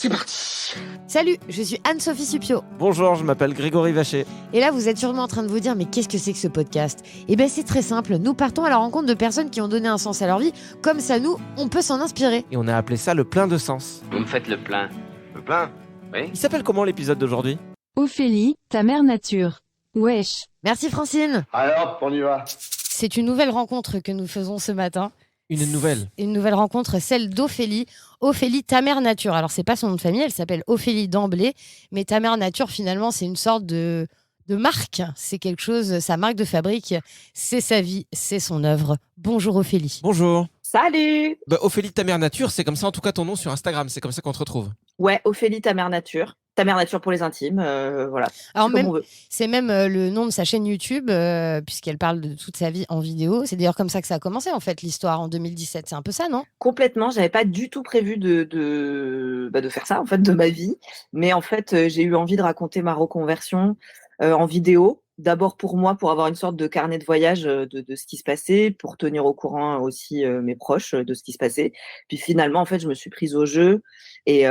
c'est parti. Salut, je suis Anne-Sophie Supio. Bonjour, je m'appelle Grégory Vacher. Et là, vous êtes sûrement en train de vous dire, mais qu'est-ce que c'est que ce podcast ? Eh bien, c'est très simple. Nous partons à la rencontre de personnes qui ont donné un sens à leur vie. Comme ça, nous, on peut s'en inspirer. Et on a appelé ça le plein de sens. Vous me faites le plein. Le plein ? Oui. Il s'appelle comment l'épisode d'aujourd'hui ? Ophélie, ta mère nature. Wesh. Merci Francine. Alors, on y va. C'est une nouvelle rencontre que nous faisons ce matin. Une nouvelle. Une nouvelle rencontre, celle d'Ophélie. Ophélie, ta mère nature. Alors, c'est pas son nom de famille, elle s'appelle Ophélie d'emblée. Mais ta mère nature, finalement, c'est une sorte de marque. C'est quelque chose, sa marque de fabrique. C'est sa vie, c'est son œuvre. Bonjour Ophélie. Bonjour. Salut! Ophélie ta mère nature, c'est comme ça en tout cas ton nom sur Instagram, c'est comme ça qu'on te retrouve. Ouais, Ophélie, ta mère nature. Ta mère nature pour les intimes, voilà. Alors Comme on veut. c'est même le nom de sa chaîne YouTube, puisqu'elle parle de toute sa vie en vidéo. C'est d'ailleurs comme ça que ça a commencé en fait, l'histoire en 2017. C'est un peu ça, non ? Complètement, j'avais pas du tout prévu de faire ça en fait de ma vie, mais en fait j'ai eu envie de raconter ma reconversion en vidéo. D'abord pour moi, pour avoir une sorte de carnet de voyage de ce qui se passait, pour tenir au courant aussi mes proches de ce qui se passait. Puis finalement, en fait, je me suis prise au jeu et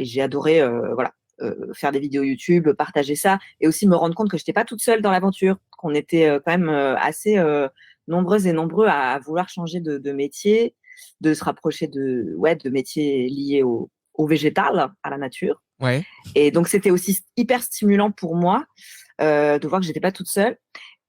j'ai adoré faire des vidéos YouTube, partager ça et aussi me rendre compte que j'étais pas toute seule dans l'aventure, qu'on était quand même assez nombreuses et nombreux à vouloir changer de métier, de se rapprocher de métiers liés au végétal, à la nature. Ouais. Et donc, c'était aussi hyper stimulant pour moi de voir que j'étais pas toute seule.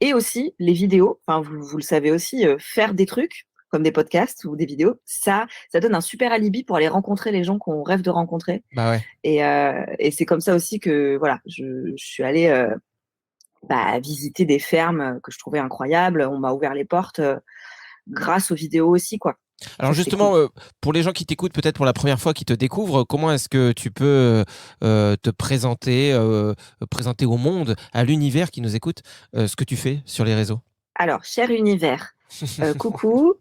Et aussi, les vidéos, enfin, vous le savez aussi, faire des trucs comme des podcasts ou des vidéos, ça donne un super alibi pour aller rencontrer les gens qu'on rêve de rencontrer. Bah ouais. Et c'est comme ça aussi que voilà, je suis allée visiter des fermes que je trouvais incroyables. On m'a ouvert les portes grâce aux vidéos aussi, quoi. Alors Ça, justement, cool. pour les gens qui t'écoutent peut-être pour la première fois, qui te découvrent, comment est-ce que tu peux te présenter au monde, à l'univers qui nous écoute, ce que tu fais sur les réseaux ? Alors, cher univers, coucou.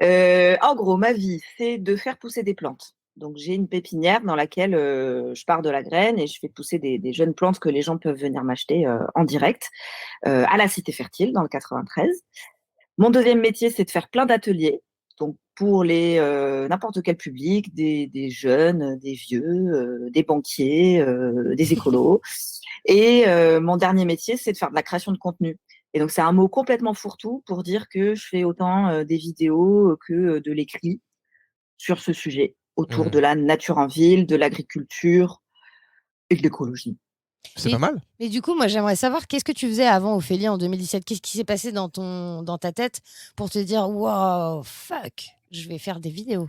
En gros, ma vie, c'est de faire pousser des plantes. Donc, j'ai une pépinière dans laquelle je pars de la graine et je fais pousser des jeunes plantes que les gens peuvent venir m'acheter en direct à la Cité Fertile, dans le 93. Mon deuxième métier, c'est de faire plein d'ateliers. Donc, pour n'importe quel public, des jeunes, des vieux, des banquiers, des écolos. Et mon dernier métier, c'est de faire de la création de contenu. Et donc, c'est un mot complètement fourre-tout pour dire que je fais autant des vidéos que de l'écrit sur ce sujet, autour de la nature en ville, de l'agriculture et de l'écologie. C'est pas mal. Mais du coup, moi, j'aimerais savoir, qu'est-ce que tu faisais avant, Ophélie, en 2017 ? Qu'est-ce qui s'est passé dans ta tête pour te dire « Wow, fuck, je vais faire des vidéos ».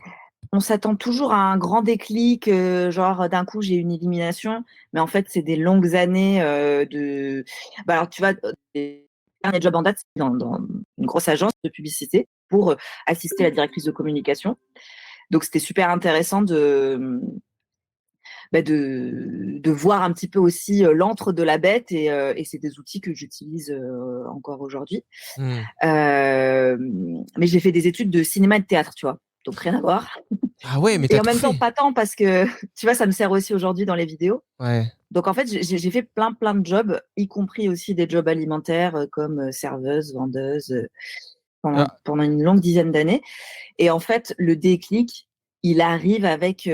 On s'attend toujours à un grand déclic, genre d'un coup j'ai une illumination, mais en fait c'est des longues années alors tu vois, les derniers jobs en date, c'est dans une grosse agence de publicité pour assister la directrice de communication. Donc c'était super intéressant de voir un petit peu aussi l'antre de la bête et c'est des outils que j'utilise encore aujourd'hui. Mais j'ai fait des études de cinéma et de théâtre, tu vois. Donc rien à voir. Ah ouais, mais et en même temps pas tant parce que tu vois ça me sert aussi aujourd'hui dans les vidéos. Ouais. Donc en fait j'ai fait plein de jobs, y compris aussi des jobs alimentaires comme serveuse, vendeuse pendant une longue dizaine d'années. Et en fait le déclic il arrive avec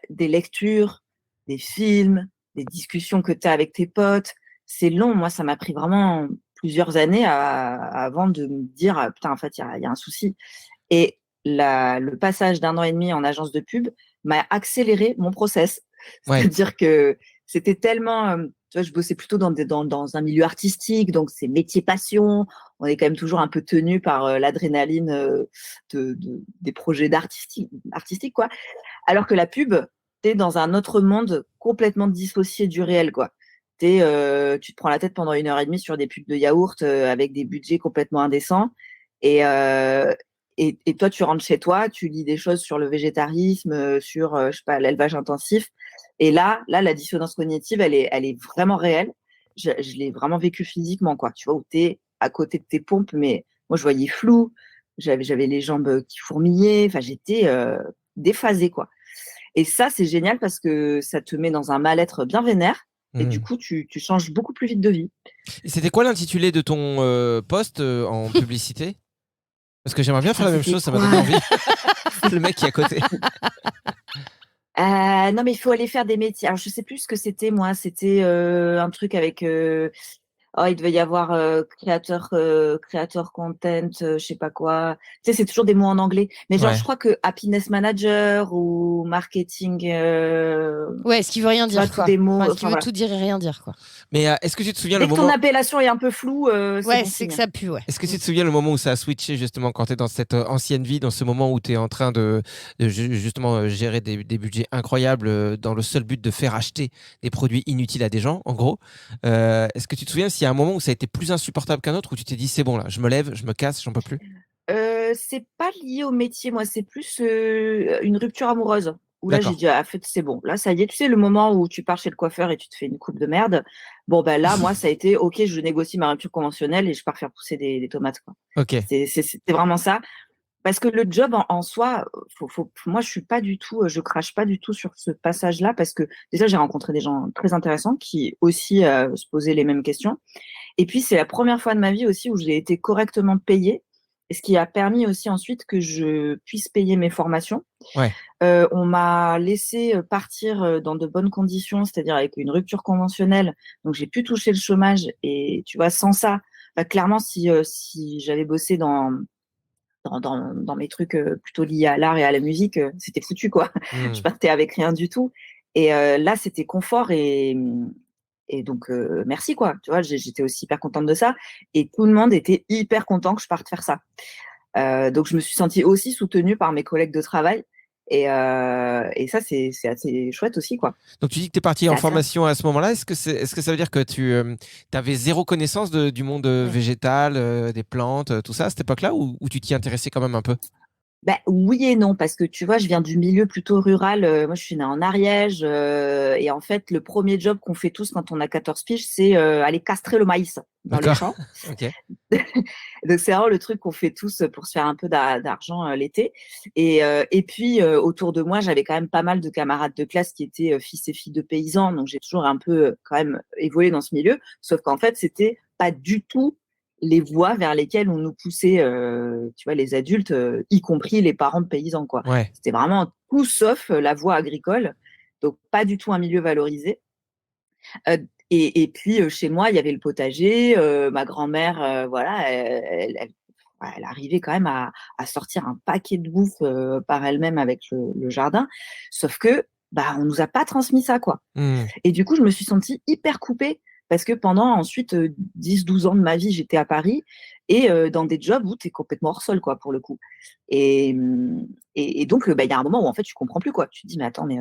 des lectures, des films, des discussions que tu as avec tes potes. C'est long, moi ça m'a pris vraiment plusieurs années avant de me dire putain en fait il y a un souci. Et le passage d'1 an et demi en agence de pub m'a accéléré mon process. Ouais. C'est-à-dire que c'était tellement... tu vois, je bossais plutôt dans un milieu artistique, donc c'est métier passion. On est quand même toujours un peu tenu par l'adrénaline des projets artistiques, quoi. Alors que la pub, t'es dans un autre monde complètement dissocié du réel, quoi. Tu te prends la tête pendant 1h30 sur des pubs de yaourt avec des budgets complètement indécents. Et toi, tu rentres chez toi, tu lis des choses sur le végétarisme, sur je sais pas, l'élevage intensif. Et là, la dissonance cognitive, elle est vraiment réelle. Je l'ai vraiment vécu physiquement, quoi. Tu vois, où t'es à côté de tes pompes, mais moi, je voyais flou. J'avais les jambes qui fourmillaient. Enfin, j'étais déphasée, quoi. Et ça, c'est génial parce que ça te met dans un mal-être bien vénère. Et du coup, tu changes beaucoup plus vite de vie. Et c'était quoi l'intitulé de ton poste en publicité ? Parce que j'aimerais bien faire la même chose, ça m'a donné envie. Le mec qui est à côté. Non, mais il faut aller faire des métiers. Alors, je sais plus ce que c'était, moi. C'était un truc avec. Oh, il devait y avoir créateur content, je sais pas quoi. Tu sais, c'est toujours des mots en anglais. Mais genre, je Ouais. crois que happiness manager ou marketing, Ouais, ce qui veut rien tu vois, dire, tous quoi. des mots. Enfin, ce qui Enfin, veut voilà. tout dire et rien dire, quoi. Mais est-ce que tu te souviens le Dès que ton moment appellation est un peu floue, c'est Ouais, bon c'est que signe. ça pue, ouais. Est-ce que tu te souviens le moment où ça a switché justement quand tu es dans cette ancienne vie, dans ce moment où tu es en train de justement gérer des budgets incroyables dans le seul but de faire acheter des produits inutiles à des gens, en gros. Est-ce que tu te souviens s'il y a un moment où ça a été plus insupportable qu'un autre, où tu t'es dit c'est bon là, je me lève, je me casse, j'en peux plus? C'est pas lié au métier, moi, c'est plus une rupture amoureuse. Où là, j'ai D'accord. dit, ah, en fait, c'est bon. Là, ça y est, tu sais, le moment où tu pars chez le coiffeur et tu te fais une coupe de merde. Bon, ben là, moi, ça a été, ok, je négocie ma rupture conventionnelle et je pars faire pousser des tomates, quoi. Ok. C'était vraiment ça. Parce que le job en soi, moi, je suis pas du tout, je crache pas du tout sur ce passage-là parce que déjà, j'ai rencontré des gens très intéressants qui aussi se posaient les mêmes questions. Et puis, c'est la première fois de ma vie aussi où j'ai été correctement payée, et ce qui a permis aussi ensuite que je puisse payer mes formations. Ouais. On m'a laissé partir dans de bonnes conditions, c'est-à-dire avec une rupture conventionnelle. Donc, j'ai pu toucher le chômage. Et tu vois, sans ça, bah, clairement, si j'avais bossé dans mes trucs plutôt liés à l'art et à la musique, c'était foutu, quoi. Je Hmm. partais avec rien du tout. Et là, c'était confort et donc, merci, quoi. Tu vois, j'étais aussi hyper contente de ça. Et tout le monde était hyper content que je parte faire ça. Donc, je me suis sentie aussi soutenue par mes collègues de travail. Et ça, c'est assez chouette aussi, quoi. Donc tu dis que tu es parti C'est en assez. formation à ce moment-là. Est-ce que ça veut dire que tu avais zéro connaissance du monde Ouais. végétal, des plantes, tout ça à cette époque-là, ou tu t'y intéressais quand même un peu? Bah, oui et non, parce que tu vois, je viens du milieu plutôt rural. Moi, je suis née en Ariège. Et en fait, le premier job qu'on fait tous quand on a 14 piges, c'est aller castrer le maïs dans les D'accord. champs. Ok. Donc, c'est vraiment le truc qu'on fait tous pour se faire un peu d'argent l'été. Et puis, autour de moi, j'avais quand même pas mal de camarades de classe qui étaient fils et filles de paysans. Donc, j'ai toujours un peu quand même évolué dans ce milieu. Sauf qu'en fait, c'était pas du tout les voies vers lesquelles on nous poussait, tu vois, les adultes, y compris les parents de paysans, quoi. Ouais. C'était vraiment tout sauf la voie agricole. Donc, pas du tout un milieu valorisé. Et puis, chez moi, il y avait le potager. Ma grand-mère, voilà, elle arrivait quand même à sortir un paquet de bouffe par elle-même avec le jardin. Sauf que, bah, on nous a pas transmis ça, quoi. Hmm. Et du coup, je me suis sentie hyper coupée parce que pendant ensuite 10-12 ans de ma vie, j'étais à Paris et dans des jobs où tu es complètement hors sol, quoi, pour le coup. Et donc, bah, il y a un moment où en fait, tu comprends plus, quoi. Tu te dis, mais attends, mais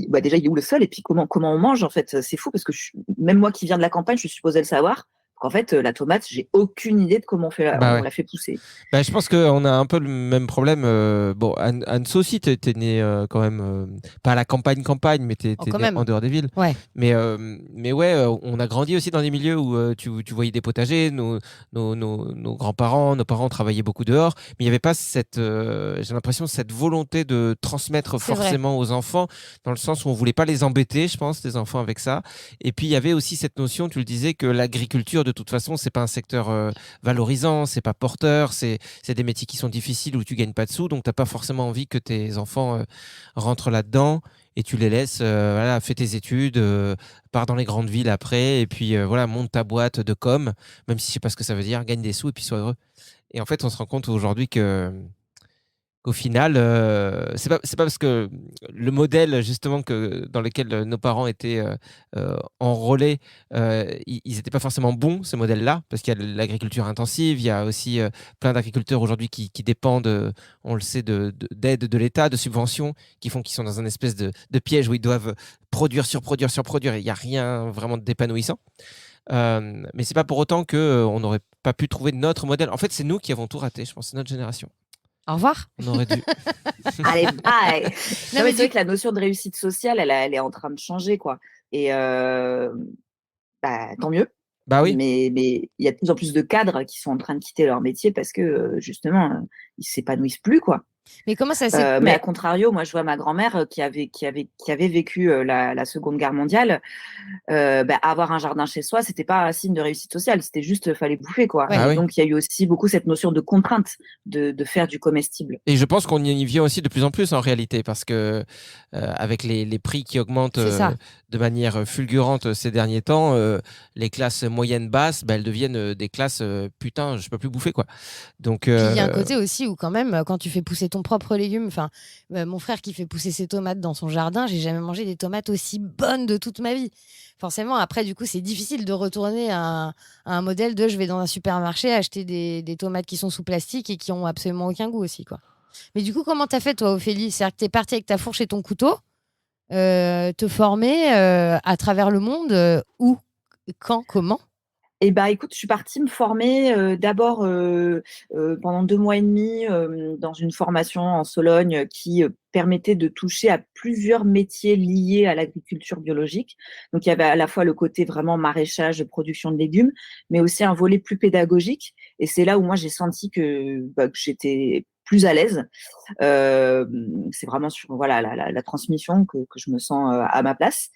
bah, déjà, il est où le sol? Et puis, comment on mange, en fait? C'est fou parce que même moi qui viens de la campagne, je suis supposée le savoir. En fait, la tomate, j'ai aucune idée de comment Bah on ouais. la fait pousser. Bah, je pense qu'on a un peu le même problème. Bon, Anne aussi, t'es né quand même, pas à la campagne, mais Oh, t'es quand né en même. dehors des villes. Ouais. Mais ouais, on a grandi aussi dans des milieux où tu voyais des potagers. Nos grands-parents, nos parents travaillaient beaucoup dehors, mais il n'y avait pas j'ai l'impression, cette volonté de transmettre C'est vrai. forcément aux enfants, dans le sens où on voulait pas les embêter, je pense, les enfants avec ça. Et puis il y avait aussi cette notion, tu le disais, que l'agriculture, de toute façon, c'est pas un secteur valorisant, c'est pas porteur, c'est des métiers qui sont difficiles où tu gagnes pas de sous, donc t'as pas forcément envie que tes enfants rentrent là-dedans et tu les laisses, voilà, fais tes études, pars dans les grandes villes après et puis voilà, monte ta boîte de com, même si je sais pas ce que ça veut dire, gagne des sous et puis sois heureux. Et en fait, on se rend compte aujourd'hui qu'au final, c'est pas parce que le modèle justement dans lequel nos parents étaient enrôlés, ils n'étaient pas forcément bons, ce modèle-là, parce qu'il y a l'agriculture intensive, il y a aussi plein d'agriculteurs aujourd'hui qui dépendent, on le sait, d'aides de l'État, de subventions, qui font qu'ils sont dans un espèce de piège où ils doivent produire, surproduire, surproduire, et il n'y a rien vraiment d'épanouissant. Mais c'est pas pour autant qu'on n'aurait pas pu trouver notre modèle. En fait, c'est nous qui avons tout raté, je pense, c'est notre génération. Au revoir. On aurait dû. Allez, bye! Non, Non, mais mais c'est vrai que la notion de réussite sociale, elle est en train de changer, quoi. Et bah, tant mieux. Bah oui. Mais il y a de plus en plus de cadres qui sont en train de quitter leur métier parce que justement, ils s'épanouissent plus, quoi. Mais comment ça s'est... Mais à contrario, moi, je vois ma grand-mère qui avait vécu la Seconde Guerre mondiale. Avoir un jardin chez soi, c'était pas un signe de réussite sociale, c'était juste fallait bouffer quoi. Ouais. Ah Et oui. donc il y a eu aussi beaucoup cette notion de contrainte de faire du comestible. Et je pense qu'on y vient aussi de plus en plus en réalité, parce que avec les prix qui augmentent C'est ça. de manière fulgurante ces derniers temps, les classes moyennes basses, elles deviennent des classes putain, je peux plus bouffer quoi. Donc Puis il y a un côté aussi où quand même, quand tu fais pousser ton propre légume, enfin, mon frère qui fait pousser ses tomates dans son jardin, j'ai jamais mangé des tomates aussi bonnes de toute ma vie. Forcément, après, du coup, c'est difficile de retourner à un modèle de je vais dans un supermarché acheter des tomates qui sont sous plastique et qui ont absolument aucun goût aussi, quoi. Mais du coup, comment t'as fait, toi, Ophélie? C'est-à-dire que t'es partie avec ta fourche et ton couteau, te former à travers le monde, où, quand, comment? Et écoute, je suis partie me former d'abord pendant 2 mois et demi dans une formation en Sologne qui permettait de toucher à plusieurs métiers liés à l'agriculture biologique. Donc il y avait à la fois le côté vraiment maraîchage, production de légumes, mais aussi un volet plus pédagogique. Et c'est là où moi j'ai senti que j'étais plus à l'aise. C'est vraiment sur voilà la transmission que je me sens à ma place.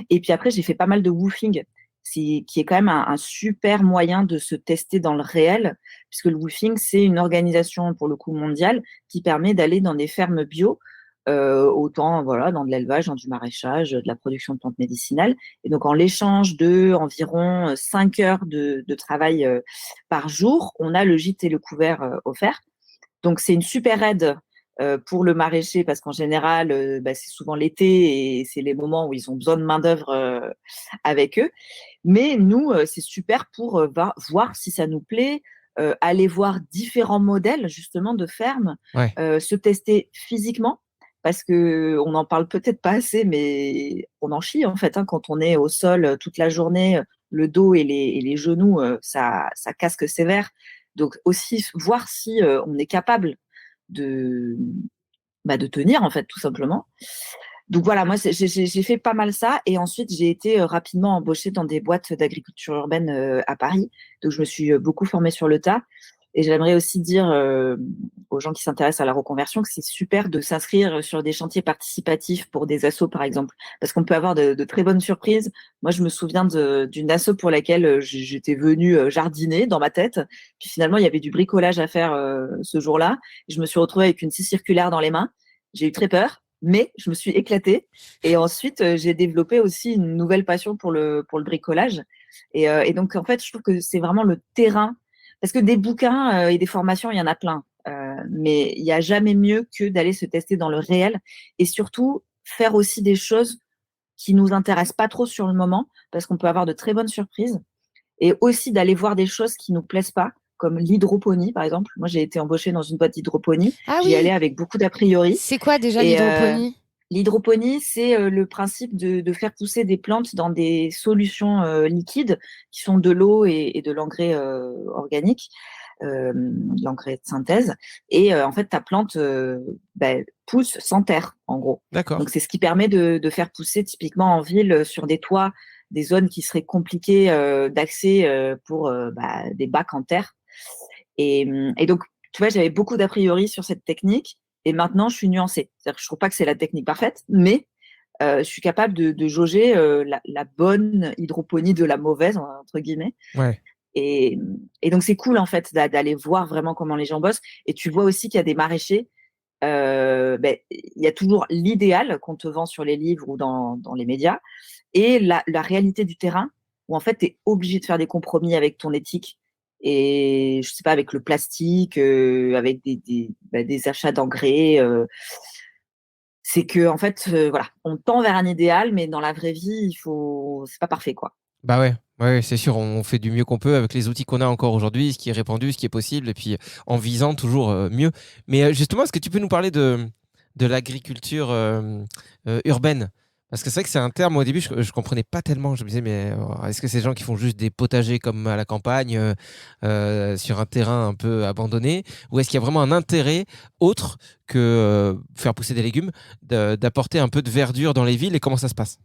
Et puis après, j'ai fait pas mal de woofing, qui est quand même un super moyen de se tester dans le réel, puisque le woofing, c'est une organisation, pour le coup, mondiale, qui permet d'aller dans des fermes bio, autant voilà, dans de l'élevage, dans du maraîchage, de la production de plantes médicinales. Et donc, en l'échange de environ 5 heures de travail par jour, on a le gîte et le couvert offert. Donc, c'est une super aide pour le maraîcher parce qu'en général, c'est souvent l'été et c'est les moments où ils ont besoin de main-d'œuvre avec eux. Mais nous, c'est super pour voir si ça nous plaît, aller voir différents modèles justement de fermes, ouais. se tester physiquement parce qu'on n'en parle peut-être pas assez, mais on en chie en fait quand on est au sol toute la journée, le dos et les genoux, ça casque sévère. Donc aussi voir si on est capable de, de tenir en fait tout simplement. Donc voilà, moi j'ai fait pas mal ça et ensuite j'ai été rapidement embauchée dans des boîtes d'agriculture urbaine à Paris. Donc je me suis beaucoup formée sur le tas et j'aimerais aussi dire aux gens qui s'intéressent à la reconversion que c'est super de s'inscrire sur des chantiers participatifs pour des assos par exemple, parce qu'on peut avoir de très bonnes surprises. Moi je me souviens d'une asso pour laquelle j'étais venue jardiner dans ma tête, puis finalement il y avait du bricolage à faire ce jour-là. Je me suis retrouvée avec une scie circulaire dans les mains. J'ai eu très peur, mais je me suis éclatée. Et ensuite, j'ai développé aussi une nouvelle passion pour le bricolage. Et donc, en fait, je trouve que c'est vraiment le terrain. Parce que des bouquins et des formations, il y en a plein. Mais il n'y a jamais mieux que d'aller se tester dans le réel. Et surtout, faire aussi des choses qui nous intéressent pas trop sur le moment, parce qu'on peut avoir de très bonnes surprises. Et aussi d'aller voir des choses qui nous plaisent pas, comme l'hydroponie, par exemple. Moi, j'ai été embauchée dans une boîte d'hydroponie. Ah J'y allais oui, avec beaucoup d'a priori. c'est quoi déjà Et l'hydroponie? l'hydroponie, c'est le principe de faire pousser des plantes dans des solutions liquides qui sont de l'eau et de l'engrais organique, l'engrais de synthèse. Et en fait, ta plante pousse sans terre, en gros. D'accord. Donc, c'est ce qui permet de faire pousser typiquement en ville sur des toits, des zones qui seraient compliquées d'accès pour des bacs en terre. Et donc, tu vois, j'avais beaucoup d'a priori sur cette technique. Et maintenant, je suis nuancée. C'est-à-dire que je trouve pas que c'est la technique parfaite, mais je suis capable de jauger la bonne hydroponie de la mauvaise, entre guillemets. Ouais. Et donc, c'est cool, en fait, d'aller voir vraiment comment les gens bossent. Et tu vois aussi qu'il y a des maraîchers. Il y a toujours l'idéal qu'on te vend sur les livres ou dans les médias et la réalité du terrain où, en fait, tu es obligé de faire des compromis avec ton éthique et, je sais pas, avec le plastique, avec des achats d'engrais. C'est que, en fait, voilà, on tend vers un idéal, mais dans la vraie vie, c'est pas parfait, quoi. Bah ouais, ouais, c'est sûr, on fait du mieux qu'on peut avec les outils qu'on a encore aujourd'hui, ce qui est répandu, ce qui est possible, et puis en visant toujours mieux. Mais justement, est-ce que tu peux nous parler de l'agriculture urbaine? Parce que c'est vrai que c'est un terme, au début, je ne comprenais pas tellement. Je me disais, mais est-ce que c'est des gens qui font juste des potagers comme à la campagne, sur un terrain un peu abandonné? Ou est-ce qu'il y a vraiment un intérêt autre que faire pousser des légumes, d'apporter un peu de verdure dans les villes, et comment ça se passe?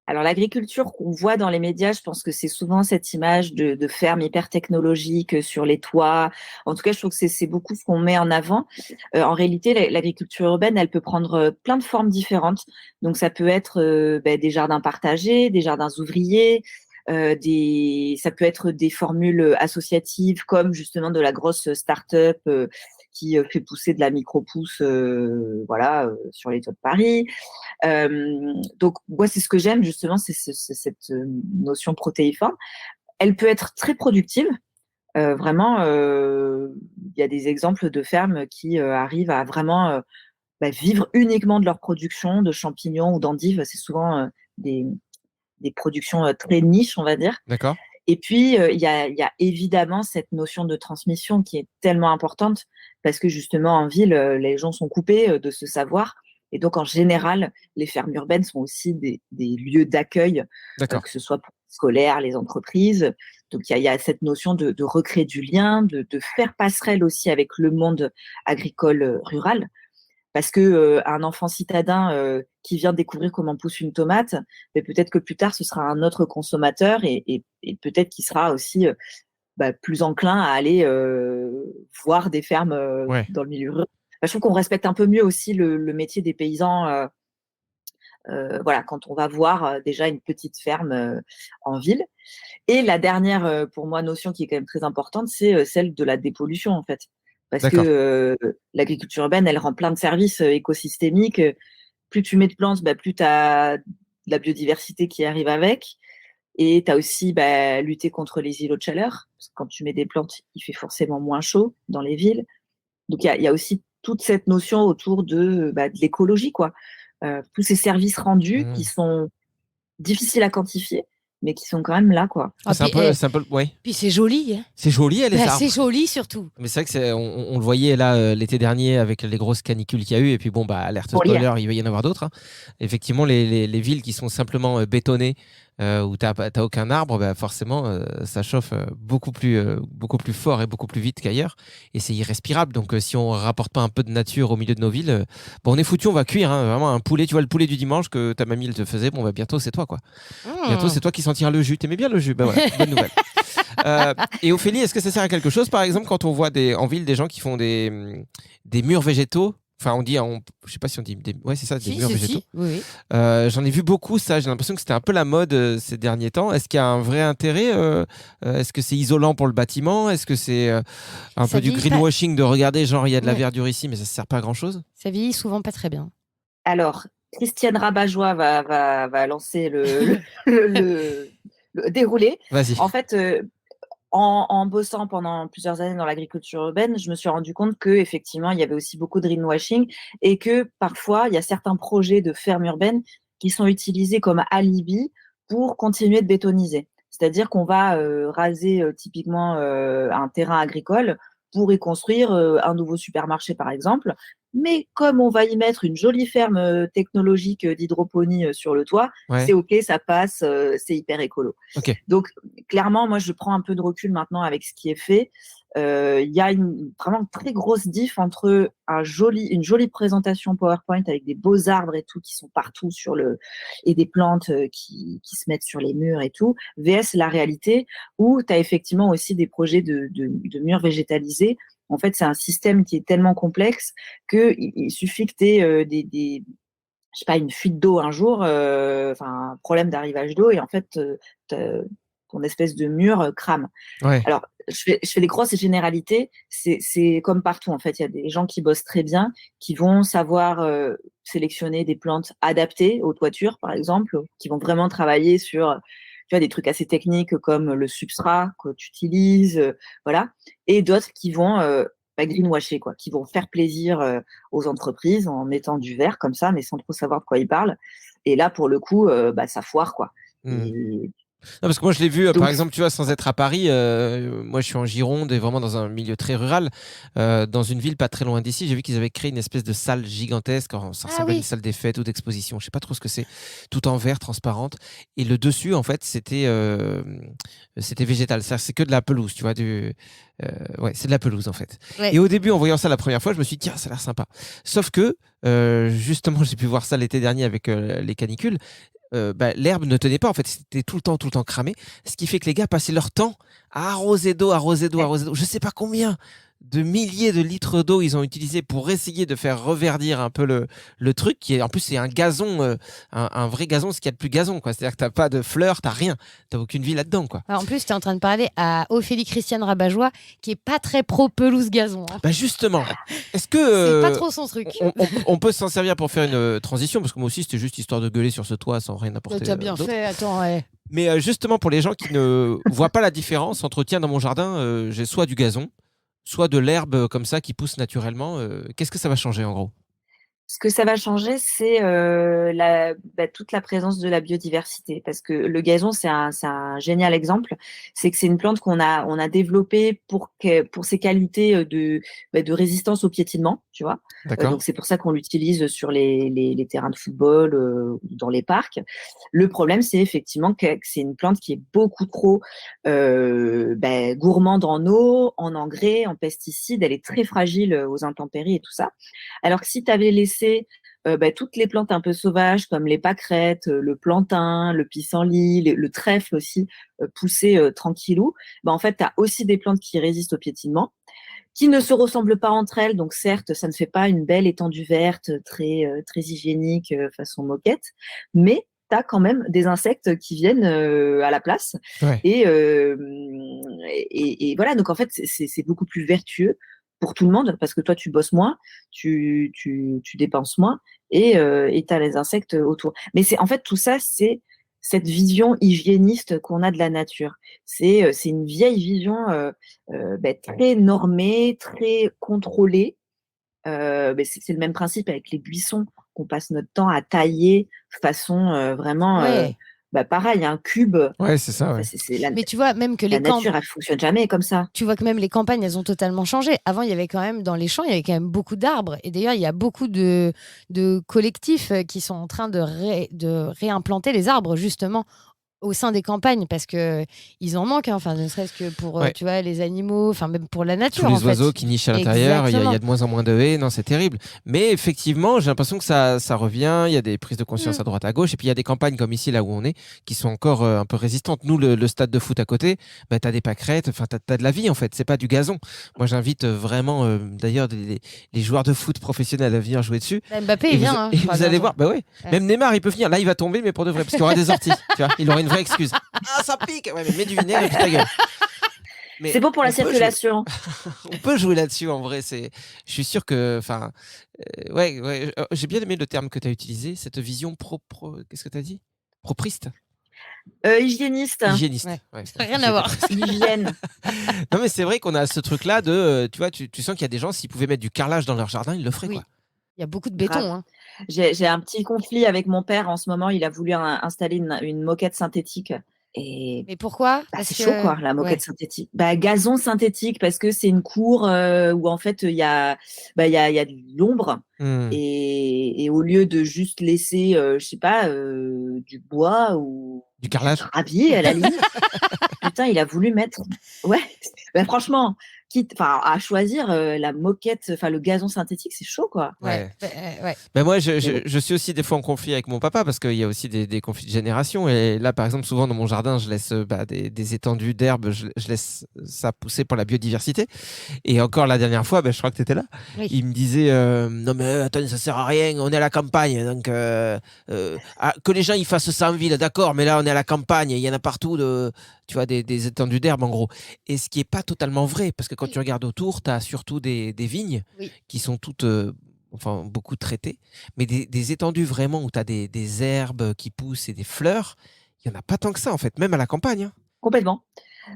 Alors, l'agriculture qu'on voit dans les médias, je pense que c'est souvent cette image de ferme hyper technologique sur les toits. En tout cas, je trouve que c'est beaucoup ce qu'on met en avant. En réalité, l'agriculture urbaine, elle peut prendre plein de formes différentes. Donc, ça peut être des jardins partagés, des jardins ouvriers, ça peut être des formules associatives comme justement de la grosse start-up qui fait pousser de la micro-pousse sur les toits de Paris. Donc, moi, c'est ce que j'aime, justement, c'est cette notion protéiforme. Elle peut être très productive. Vraiment, il y a des exemples de fermes qui arrivent à vraiment vivre uniquement de leur production de champignons ou d'endives. C'est souvent des, des productions très niches, on va dire. D'accord. Et puis, il y a évidemment cette notion de transmission qui est tellement importante parce que justement, en ville, les gens sont coupés de ce savoir. Et donc, en général, les fermes urbaines sont aussi des lieux d'accueil, D'accord. que ce soit pour les scolaires, les entreprises. Donc, il y a cette notion de recréer du lien, de faire passerelle aussi avec le monde agricole rural. Parce que un enfant citadin qui vient découvrir comment pousse une tomate, mais peut-être que plus tard, ce sera un autre consommateur et peut-être qu'il sera aussi plus enclin à aller voir des fermes Ouais. dans le milieu rural. Je trouve qu'on respecte un peu mieux aussi le métier des paysans. Quand on va voir déjà une petite ferme en ville. Et la dernière, pour moi, notion qui est quand même très importante, c'est celle de la dépollution, en fait. Parce D'accord. que l'agriculture urbaine, elle rend plein de services écosystémiques. Plus tu mets de plantes, plus tu as de la biodiversité qui arrive avec. Et tu as aussi lutter contre les îlots de chaleur. Parce que quand tu mets des plantes, il fait forcément moins chaud dans les villes. Donc, il y a aussi toute cette notion autour de l'écologie, quoi. Tous ces services rendus qui sont difficiles à quantifier, mais qui sont quand même là, quoi. C'est un peu, ouais. Puis c'est joli. Hein. C'est joli, les arbres. C'est joli surtout. Mais c'est vrai que on le voyait là l'été dernier avec les grosses canicules qu'il y a eu. Et puis bon, alerte spoiler, il va y en avoir d'autres. Hein. Effectivement, les villes qui sont simplement bétonnées, où t'as aucun arbre, forcément, ça chauffe beaucoup plus fort et beaucoup plus vite qu'ailleurs. Et c'est irrespirable. Donc si on rapporte pas un peu de nature au milieu de nos villes, on est foutu, on va cuire. Hein, vraiment un poulet, tu vois le poulet du dimanche que ta mamie elle te faisait. Bientôt c'est toi quoi. Bientôt c'est toi qui sentiras le jus. T'aimais bien le jus, voilà, bonne nouvelle. Et Ophélie, est-ce que ça sert à quelque chose, par exemple, quand on voit en ville des gens qui font des murs végétaux? Enfin, je sais pas si on dit ouais, c'est ça, des murs végétaux. Oui. J'en ai vu beaucoup, ça. J'ai l'impression que c'était un peu la mode ces derniers temps. Est-ce qu'il y a un vrai intérêt? Est-ce que c'est isolant pour le bâtiment? Est-ce que c'est un peu du greenwashing de regarder, genre, il y a de la verdure ici, mais ça ne sert pas à grand-chose? Ça vieillit souvent pas très bien. Alors, Christiane Rabat-Joie va lancer le déroulé. Vas-y. En fait, en bossant pendant plusieurs années dans l'agriculture urbaine, je me suis rendu compte qu'effectivement, il y avait aussi beaucoup de greenwashing et que parfois, il y a certains projets de fermes urbaines qui sont utilisés comme alibi pour continuer de bétoniser. C'est-à-dire qu'on va raser typiquement un terrain agricole pour y construire un nouveau supermarché, par exemple. Mais comme on va y mettre une jolie ferme technologique d'hydroponie sur le toit, c'est OK, ça passe, c'est hyper écolo. Okay. Donc, clairement, moi, je prends un peu de recul maintenant avec ce qui est fait. Il y a vraiment très grosse diff entre une jolie présentation PowerPoint avec des beaux arbres et tout qui sont partout et des plantes qui se mettent sur les murs et tout, VS la réalité où tu as effectivement aussi des projets de murs végétalisés. En fait, c'est un système qui est tellement complexe qu'il suffit que tu aies je sais pas, une fuite d'eau un jour, un problème d'arrivage d'eau, et en fait, ton espèce de mur crame. Ouais. Alors, je fais des grosses généralités. C'est comme partout, en fait. Il y a des gens qui bossent très bien, qui vont savoir sélectionner des plantes adaptées aux toitures, par exemple, qui vont vraiment travailler sur des trucs assez techniques comme le substrat que tu utilises, voilà. Et d'autres qui vont greenwasher, quoi, qui vont faire plaisir aux entreprises en mettant du vert comme ça, mais sans trop savoir de quoi ils parlent. Et là, pour le coup, ça foire, quoi. Non, parce que moi je l'ai vu, par exemple, tu vois, sans être à Paris, moi je suis en Gironde et vraiment dans un milieu très rural, dans une ville pas très loin d'ici, j'ai vu qu'ils avaient créé une espèce de salle gigantesque, ça ressemblait à une salle des fêtes ou d'exposition, je sais pas trop ce que c'est, tout en verre, transparente, et le dessus en fait c'était végétal, c'est que de la pelouse, tu vois, c'est de la pelouse en fait. Ouais. Et au début, en voyant ça la première fois, je me suis dit tiens, ça a l'air sympa. Sauf que justement, j'ai pu voir ça l'été dernier avec les canicules. l'herbe ne tenait pas. En fait, c'était tout le temps cramé. Ce qui fait que les gars passaient leur temps à arroser d'eau, arroser d'eau, Ouais. arroser d'eau. Je sais pas combien de milliers de litres d'eau ils ont utilisé pour essayer de faire reverdir un peu le truc. Qui est, en plus, c'est un gazon, un vrai gazon, ce qu'il y a de plus gazon, quoi. C'est-à-dire que t'as pas de fleurs, t'as rien. T'as aucune vie là-dedans, quoi. Alors, en plus, tu es en train de parler à Ophélie Christiane Rabajois, qui est pas très pro pelouse gazon. Hein. Bah justement, est-ce que C'est pas trop son truc. on peut s'en servir pour faire une transition, parce que moi aussi c'était juste histoire de gueuler sur ce toit sans rien apporter. T'as bien d'autre. fait, attends, ouais. Mais justement pour les gens qui ne voient pas la différence entre tiens dans mon jardin j'ai soit du gazon, soit de l'herbe comme ça qui pousse naturellement. Qu'est-ce que ça va changer en gros? Ce que ça va changer, c'est toute la présence de la biodiversité. Parce que le gazon, c'est un génial exemple. C'est que c'est une plante on a développée pour ses qualités de résistance au piétinement, tu vois. D'accord. Donc, c'est pour ça qu'on l'utilise sur les terrains de football, dans les parcs. Le problème, c'est effectivement que c'est une plante qui est beaucoup trop gourmande en eau, en engrais, en pesticides. Elle est très fragile aux intempéries et tout ça. Alors que si tu avais laissé toutes les plantes un peu sauvages comme les pâquerettes, le plantain, le pissenlit, le trèfle aussi pousser tranquillou, en fait, tu as aussi des plantes qui résistent au piétinement, qui ne se ressemblent pas entre elles. Donc certes, ça ne fait pas une belle étendue verte très hygiénique façon moquette, mais tu as quand même des insectes qui viennent à la place. Ouais. Et voilà, donc en fait, c'est beaucoup plus vertueux pour tout le monde, parce que toi, tu bosses moins, tu dépenses moins, et tu as les insectes autour. Mais en fait, tout ça, c'est cette vision hygiéniste qu'on a de la nature. C'est une vieille vision très normée, très contrôlée. C'est le même principe avec les buissons qu'on passe notre temps à tailler façon vraiment Ouais. pareil, un cube. Ouais, c'est ça. Ouais. Mais tu vois, même que La les nature, elle fonctionne jamais comme ça. Tu vois que même les campagnes, elles ont totalement changé. Avant, il y avait quand même, dans les champs, il y avait quand même beaucoup d'arbres. Et d'ailleurs, il y a beaucoup de collectifs qui sont en train de réimplanter les arbres, justement, au sein des campagnes, parce que ils en manquent, hein. Enfin, ne serait-ce que pour Ouais. tu vois, les animaux, enfin même pour la nature. Tous les en fait. oiseaux qui nichent à l'intérieur, il y a Exactement. de moins en moins de haies, non, c'est terrible. Mais effectivement, j'ai l'impression que ça revient, il y a des prises de conscience à droite, à gauche, et puis il y a des campagnes comme ici, là où on est, qui sont encore un peu résistantes. Nous, le stade de foot à côté, tu as des pâquerettes, enfin, tu as de la vie en fait, c'est pas du gazon. Moi, j'invite vraiment, d'ailleurs, les joueurs de foot professionnels à venir jouer dessus. Mbappé, il vient. Et vous allez voir, Ouais. même Neymar, il peut venir. Là, il va tomber, mais pour de vrai, parce qu'il y aura des orties. Tu vois, il aura une vraie excuse. Ah, ça pique. Ouais, mais mets du vinaigre et puis ta gueule. Mais C'est bon pour la on peut circulation. on peut jouer là-dessus en vrai. Je suis sûr que, enfin, j'ai bien aimé le terme que tu as utilisé, cette vision qu'est-ce que tu as dit? Propriste, Hygiéniste. hygiéniste. Ouais. Ouais, Rien à voir. Hygiène. Non, mais c'est vrai qu'on a ce truc-là de, tu vois, tu sens qu'il y a des gens, s'ils pouvaient mettre du carrelage dans leur jardin, ils le feraient, Oui. quoi. Il y a beaucoup de béton. Grave. Hein. J'ai un petit conflit avec mon père en ce moment. Il a voulu installer une moquette synthétique. Et Mais pourquoi? c'est chaud, quoi, la moquette synthétique. Gazon synthétique, parce que c'est une cour où en fait il y a de l'ombre. Et au lieu de juste laisser, je sais pas, du bois ou Du carrelage. gravier à la limite. Putain, il a voulu mettre. Ouais, franchement, à choisir la moquette, enfin le gazon synthétique, c'est chaud, quoi. Ouais. Ben moi, je suis aussi des fois en conflit avec mon papa parce qu'il y a aussi des conflits de génération. Et là, par exemple, souvent dans mon jardin, je laisse des étendues d'herbe, je laisse ça pousser pour la biodiversité. Et encore la dernière fois, je crois que tu étais là, il me disait non mais attends, ça sert à rien, on est à la campagne, donc que les gens ils fassent ça en ville, d'accord, mais là on est à la campagne, il y en a partout tu vois, des étendues d'herbe en gros. Et ce qui est pas totalement vrai, parce que quand tu regardes autour, tu as surtout des vignes qui sont toutes, enfin beaucoup traitées, mais des étendues vraiment où tu as des herbes qui poussent et des fleurs, il n'y en a pas tant que ça en fait, même à la campagne. Hein. Complètement.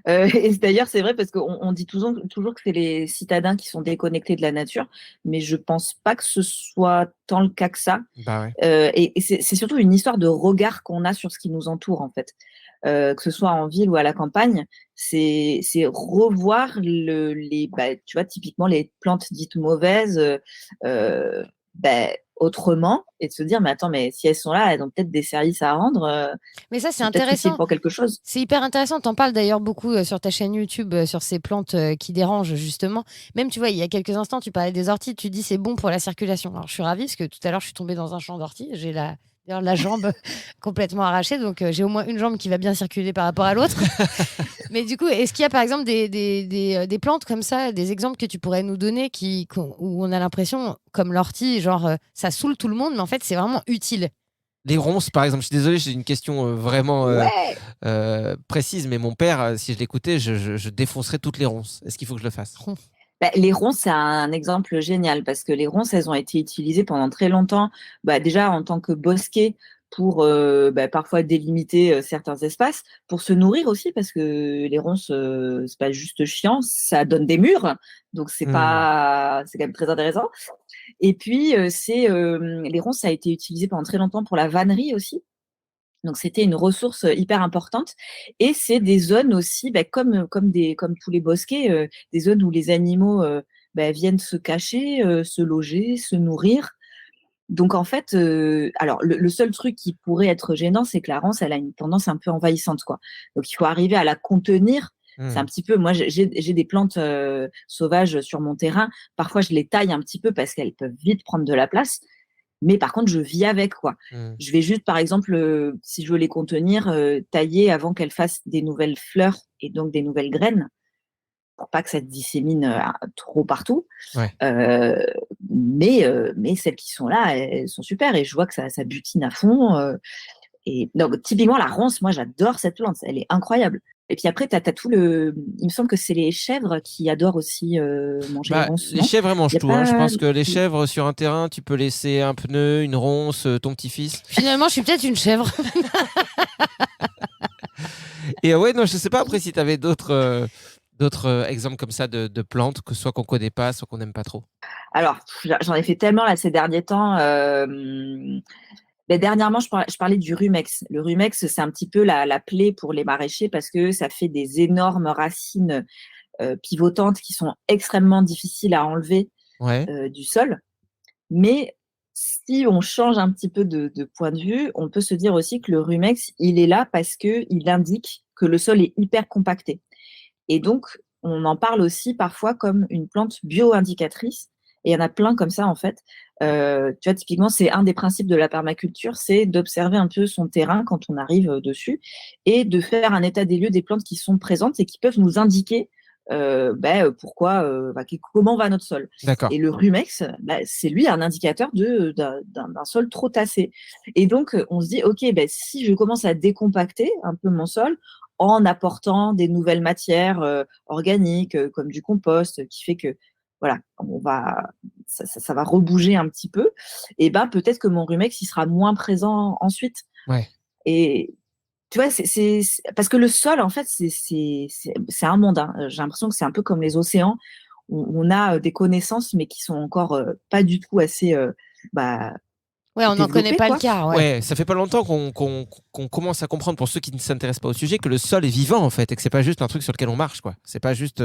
Et d'ailleurs, c'est vrai parce qu'on dit toujours que c'est les citadins qui sont déconnectés de la nature, mais je pense pas que ce soit tant le cas que ça. Bah ouais. Et c'est surtout une histoire de regard qu'on a sur ce qui nous entoure, en fait. Que ce soit en ville ou à la campagne, c'est revoir tu vois, typiquement les plantes dites mauvaises autrement, et de se dire mais attends, mais si elles sont là, elles ont peut-être des services à rendre. Mais ça, c'est peut-être intéressant. utile pour quelque chose. C'est hyper intéressant. T'en parles d'ailleurs beaucoup sur ta chaîne YouTube sur ces plantes qui dérangent justement. Même, tu vois, il y a quelques instants, tu parlais des orties. Tu dis c'est bon pour la circulation. Alors, je suis ravie parce que tout à l'heure, je suis tombée dans un champ d'orties. J'ai la D'ailleurs, la jambe complètement arrachée, donc j'ai au moins une jambe qui va bien circuler par rapport à l'autre. Mais du coup, est-ce qu'il y a par exemple des plantes comme ça, des exemples que tu pourrais nous donner où on a l'impression, comme l'ortie, genre ça saoule tout le monde, mais en fait c'est vraiment utile. Les ronces, par exemple, je suis désolé, j'ai une question vraiment Ouais. précise, mais mon père, si je l'écoutais, je défoncerais toutes les ronces. Est-ce qu'il faut que je le fasse? Bah, les ronces, c'est un exemple génial parce que les ronces, elles ont été utilisées pendant très longtemps, déjà en tant que bosquet pour parfois délimiter certains espaces, pour se nourrir aussi parce que les ronces, c'est pas juste chiant, ça donne des murs, donc c'est quand même très intéressant. Et puis les ronces, ça a été utilisé pendant très longtemps pour la vannerie aussi. Donc c'était une ressource hyper importante et c'est des zones aussi, comme tous les bosquets, des zones où les animaux viennent se cacher, se loger, se nourrir. Donc en fait, alors le seul truc qui pourrait être gênant, c'est que la ronce, elle a une tendance un peu envahissante, quoi. Donc il faut arriver à la contenir. C'est un petit peu, moi j'ai des plantes sauvages sur mon terrain. Parfois je les taille un petit peu parce qu'elles peuvent vite prendre de la place. Mais par contre, je vis avec, quoi. Je vais juste, par exemple, si je veux les contenir, tailler avant qu'elles fassent des nouvelles fleurs et donc des nouvelles graines, pour pas que ça se dissémine trop partout. Ouais. Mais celles qui sont là, elles sont super et je vois que ça butine à fond. Et donc, typiquement, la ronce, moi, j'adore cette plante. Elle est incroyable. Et puis après, t'as tout le. Il me semble que c'est les chèvres qui adorent aussi manger les ronces. Les Non, chèvres, elles mangent y a tout. Hein. Je pas. pense que les chèvres, sur un terrain, tu peux laisser un pneu, une ronce, ton petit-fils. Finalement, je suis peut-être une chèvre. Et ouais, non, je sais pas après si tu avais d'autres exemples comme ça de plantes, que soit qu'on connaît pas, soit qu'on n'aime pas trop. Alors, j'en ai fait tellement là ces derniers temps. Dernièrement, je parlais du rumex. Le rumex, c'est un petit peu la plaie pour les maraîchers parce que ça fait des énormes racines pivotantes qui sont extrêmement difficiles à enlever Ouais. du sol. Mais si on change un petit peu de point de vue, on peut se dire aussi que le rumex, il est là parce qu'il indique que le sol est hyper compacté. Et donc, on en parle aussi parfois comme une plante bio-indicatrice. Et il y en a plein comme ça, en fait. Tu vois, typiquement, c'est un des principes de la permaculture, c'est d'observer un peu son terrain quand on arrive dessus et de faire un état des lieux des plantes qui sont présentes et qui peuvent nous indiquer comment va notre sol. D'accord. Et le rumex, c'est lui un indicateur d'un sol trop tassé. Et donc, on se dit, OK, si je commence à décompacter un peu mon sol, en apportant des nouvelles matières organiques comme du compost qui fait que voilà, ça va rebouger un petit peu, et peut-être que mon rumex il sera moins présent ensuite. Ouais. Et tu vois, parce que le sol en fait c'est un monde. Hein. J'ai l'impression que c'est un peu comme les océans. On a des connaissances mais qui sont encore pas du tout assez Ouais, on n'en connaît développées, pas le quoi. quart. Ouais. Ouais, ça fait pas longtemps qu'on commence à comprendre, pour ceux qui ne s'intéressent pas au sujet, que le sol est vivant en fait, et que c'est pas juste un truc sur lequel on marche, quoi. C'est pas juste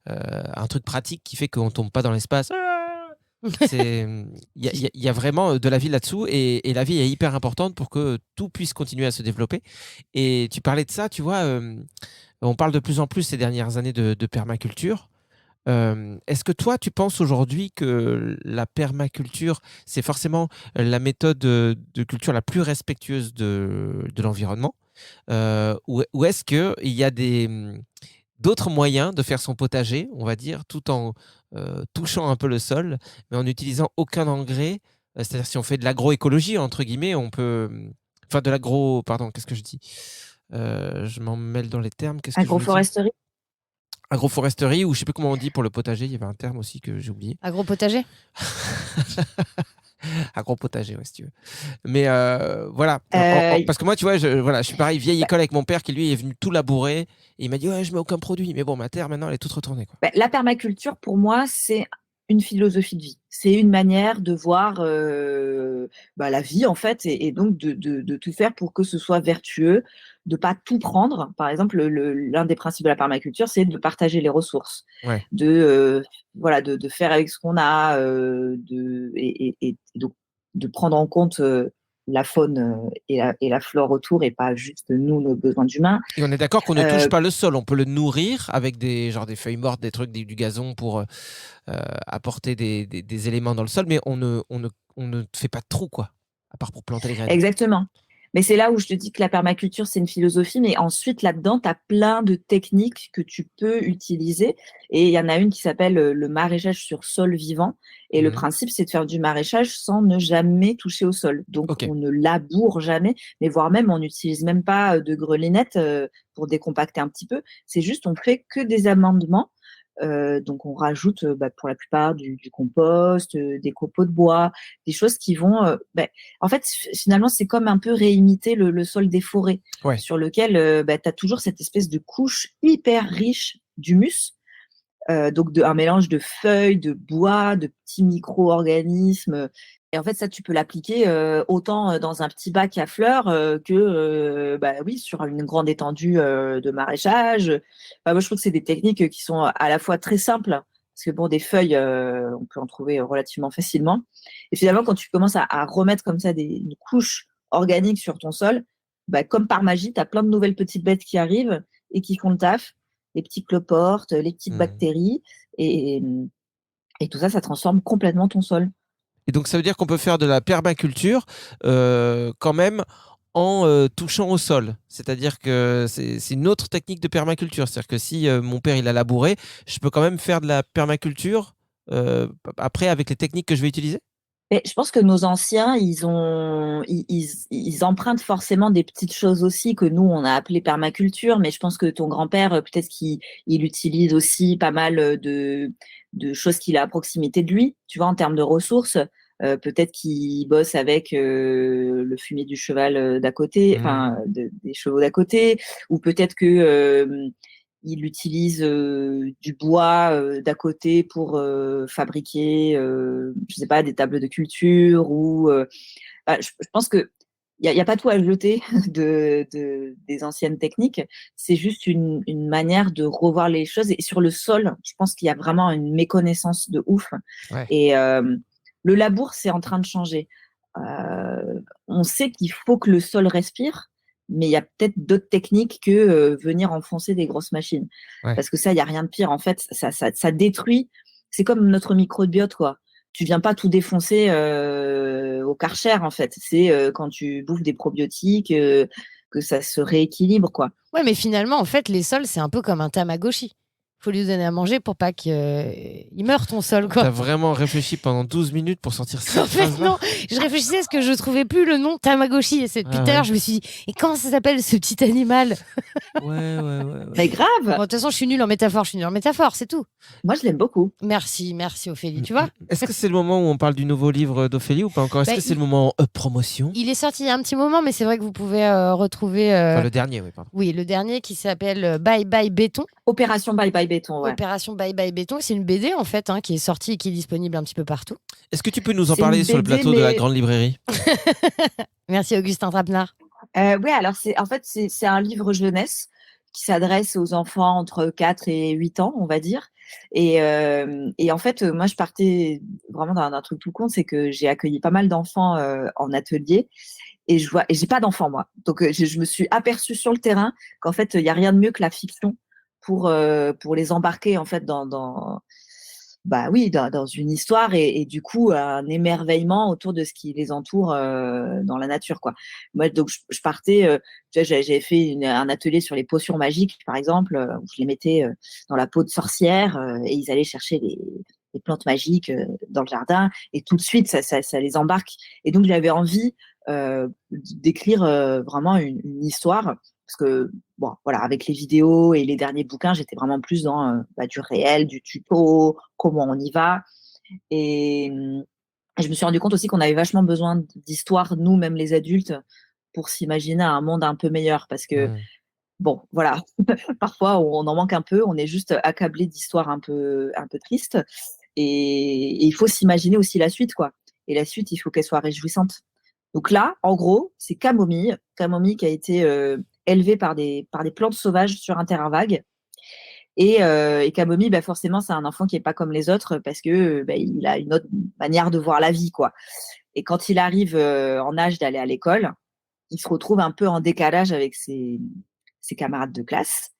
un truc pratique qui fait qu'on tombe pas dans l'espace. Il y a vraiment de la vie là-dessous, et la vie est hyper importante pour que tout puisse continuer à se développer. Et tu parlais de ça, tu vois, on parle de plus en plus ces dernières années de permaculture. Est-ce que toi, tu penses aujourd'hui que la permaculture, c'est forcément la méthode de culture la plus respectueuse de l'environnement, ou est-ce qu'il y a d'autres moyens de faire son potager, on va dire, tout en touchant un peu le sol, mais en n'utilisant aucun engrais? C'est-à-dire, si on fait de l'agroécologie, entre guillemets, on peut... Enfin, de l'agro... Pardon, qu'est-ce que je dis? Je m'en mêle dans les termes. Qu'est-ce que je voulais dire? Agroforesterie. Agroforesterie, ou je sais plus comment on dit pour le potager, il y avait un terme aussi que j'ai oublié. Agropotager. Agropotager, ouais, si tu veux. Mais voilà, Euh, parce que moi, tu vois, je suis pareil, vieille école avec mon père qui lui est venu tout labourer, et il m'a dit ouais, je mets aucun produit, mais bon, ma terre maintenant elle est toute retournée, quoi. La permaculture, pour moi, c'est une philosophie de vie. C'est une manière de voir la vie, en fait, et donc de tout faire pour que ce soit vertueux, de pas tout prendre. Par exemple, l'un des principes de la permaculture, c'est de partager les ressources, Ouais. de faire avec ce qu'on a, et donc de prendre en compte la faune et la flore autour, et pas juste nous, nos besoins d'humains. Et on est d'accord qu'on ne touche Euh, pas le sol, on peut le nourrir avec des feuilles mortes, des trucs, du gazon pour apporter des éléments dans le sol, mais on ne fait pas de trou, quoi. à part pour planter les graines. Exactement. Mais c'est là où je te dis que la permaculture, c'est une philosophie, mais ensuite, là-dedans, tu as plein de techniques que tu peux utiliser. Et il y en a une qui s'appelle le maraîchage sur sol vivant. Et le Mhm. principe, c'est de faire du maraîchage sans ne jamais toucher au sol. Donc, Ok. on ne laboure jamais, mais voire même, on n'utilise même pas de grelinette pour décompacter un petit peu. C'est juste, on fait que des amendements. Donc, on rajoute pour la plupart du compost, des copeaux de bois, des choses qui vont en fait, finalement, c'est comme un peu réimiter le sol des forêts, Ouais. sur lequel tu as toujours cette espèce de couche hyper riche d'humus, donc un mélange de feuilles, de bois, de petits micro-organismes. Et en fait, ça, tu peux l'appliquer autant dans un petit bac à fleurs que oui, sur une grande étendue de maraîchage. Moi, je trouve que c'est des techniques qui sont à la fois très simples, parce que bon, des feuilles, on peut en trouver relativement facilement. Et finalement, quand tu commences à remettre comme ça une couche organique sur ton sol, comme par magie, tu as plein de nouvelles petites bêtes qui arrivent et qui font le taf, les petits cloportes, les petites Mhm. bactéries, et tout ça, ça transforme complètement ton sol. Et donc, ça veut dire qu'on peut faire de la permaculture quand même en touchant au sol. C'est-à-dire que c'est une autre technique de permaculture. C'est-à-dire que si mon père il a labouré, je peux quand même faire de la permaculture après avec les techniques que je vais utiliser? Mais je pense que nos anciens, ils empruntent forcément des petites choses aussi que nous, on a appelé permaculture, mais je pense que ton grand-père, peut-être qu'il utilise aussi pas mal de choses qu'il a à proximité de lui, tu vois, en termes de ressources. Peut-être qu'il bosse avec le fumier du cheval d'à côté, Mhm. des chevaux d'à côté, ou peut-être que il utilise du bois d'à côté pour fabriquer, je sais pas, des tables de culture ou je pense que y a pas tout à jeter des anciennes techniques. C'est juste une manière de revoir les choses. Et sur le sol, je pense qu'il y a vraiment une méconnaissance de ouf. Ouais. Et le labour, c'est en train de changer. On sait qu'il faut que le sol respire, mais il y a peut-être d'autres techniques que venir enfoncer des grosses machines. Ouais. Parce que ça, il n'y a rien de pire. En fait, ça détruit. C'est comme notre microbiote, quoi. Tu viens pas tout défoncer au Karcher, en fait. C'est quand tu bouffes des probiotiques que ça se rééquilibre, quoi. Ouais, mais finalement, en fait, les sols, c'est un peu comme un Tamagotchi. Faut lui donner à manger pour pas qu'il meure ton sol, quoi. T'as vraiment réfléchi pendant 12 minutes pour sortir En cette fait, phrase-là? non, je réfléchissais à ce que je trouvais plus le nom Tamagotchi. Et depuis Ah tout à l'heure, ouais. je me suis dit, et comment ça s'appelle ce petit animal? Ouais, ouais, ouais, Mais ouais. grave, Bon, de toute façon, je suis nulle en métaphore, c'est tout. moi je l'aime beaucoup. Merci, merci Ophélie, Mm, tu vois. mm. Est-ce que c'est le moment où on parle du nouveau livre d'Ophélie ou pas encore? Est-ce Bah, que c'est le moment promotion? il est sorti il y a un petit moment, mais c'est vrai que vous pouvez retrouver Enfin, le dernier, oui, pardon. oui, le dernier qui s'appelle Bye Bye Béton. Opération Bye Bye Béton, ouais. Opération Bye Bye Béton. C'est une BD en fait qui est sortie et qui est disponible un petit peu partout. Est-ce que tu peux nous en C'est une parler sur le BD, plateau de la mais grande librairie? Merci Augustin Trapenard. oui, alors c'est un livre jeunesse qui s'adresse aux enfants entre 4 et 8 ans, on va dire. Et en fait, moi, je partais vraiment d'un truc tout con, c'est que j'ai accueilli pas mal d'enfants en atelier et j'ai pas d'enfants, moi. Donc, je me suis aperçue sur le terrain qu'en fait, il y a rien de mieux que la fiction pour les embarquer, en fait, dans une histoire et du coup un émerveillement autour de ce qui les entoure dans la nature, quoi. Moi, donc je partais, tu vois, j'avais fait un atelier sur les potions magiques, par exemple, où je les mettais dans la peau de sorcière et ils allaient chercher les plantes magiques dans le jardin et tout de suite ça les embarque. Et donc j'avais envie d'écrire vraiment une histoire parce que bon, voilà, avec les vidéos et les derniers bouquins, j'étais vraiment plus dans du réel, du tuto, comment on y va. Et je me suis rendu compte aussi qu'on avait vachement besoin d'histoires, nous, même les adultes, pour s'imaginer un monde un peu meilleur. Parce que, Mm. bon, voilà, parfois on en manque un peu, on est juste accablé d'histoires un peu tristes. Et il faut s'imaginer aussi la suite, quoi. Et la suite, il faut qu'elle soit réjouissante. Donc là, en gros, c'est Camomille. Camomille qui a été élevée par des plantes sauvages sur un terrain vague. Et Camomille, forcément, c'est un enfant qui est pas comme les autres parce que il a une autre manière de voir la vie, quoi. Et quand il arrive en âge d'aller à l'école, il se retrouve un peu en décalage avec ses camarades de classe.